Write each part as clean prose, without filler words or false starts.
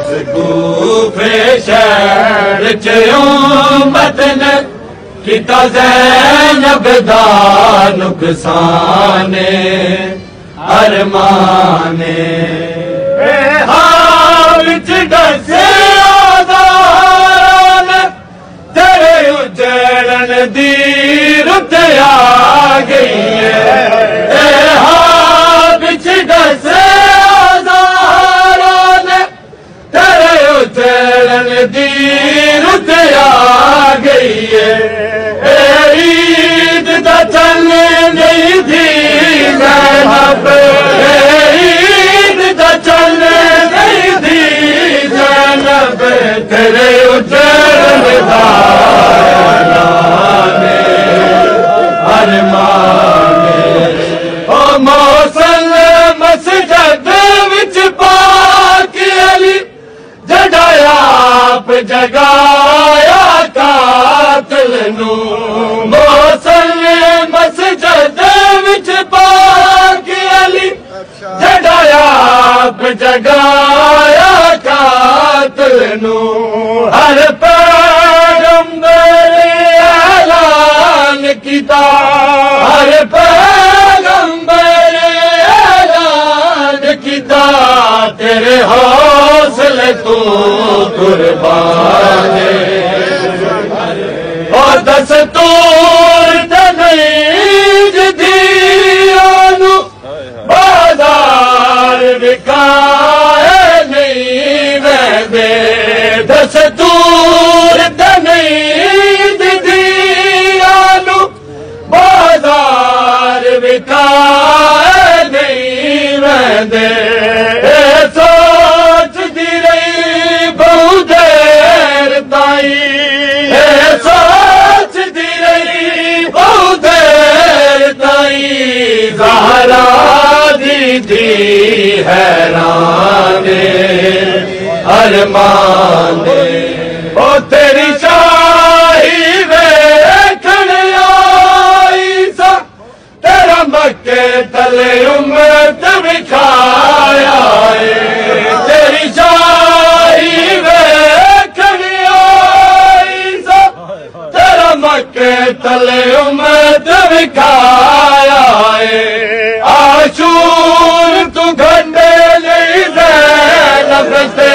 कूफे शहर च उम्मत ने किता ज़ैनब दा नुकसाने अरमाने विच दसे आज़ारां ने तेरे उजड़न दी रुत आ गई है। विच दसे आज़ारां ने तेरे उजड़न दी रुत आ गई है। ईद दा चल नहीं थी ज़ैनब, ईद दा चल नहीं थी ज़ैनब, तेरे उजड़न दा ऐलाने अरमाने। ओ मौसल मस्जिद विच पाक अली जड़ा आप जगाया कातिल नू। मौसल मस्जिद विच पाक अली जड़ा आप जगाया कातिल नू। हर पैगंबर ऐलान कीता, हर पैगंबर ऐलान कीता, तेरे हौसले तू कुर्बान और दस्तूर तमीज दियानु बाजार विकाए नहीं वहदे। दस्तूर तमीज दियानु बाजार विकाए नहीं वहदे। सोच दी रही बहु देर ताई, सोच दी रही बहु देर ताई, ज़हरा दी थी हैराने अरमाने। ओ तेरी शाही वेखण आई सा, तेरा मक्के तले उम्मत विखाया है। तेरी शाही वेखण आई सा, तेरा मक्के तले उम्मत विखाया है। आशूर तू घंटे नहीं ज़ैनब से,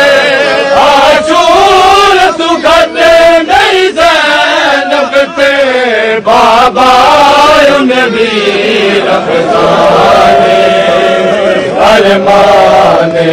आशूर तू घंटे नहीं ज़ैनब से, बाबा नबी अफसाने अरमाने।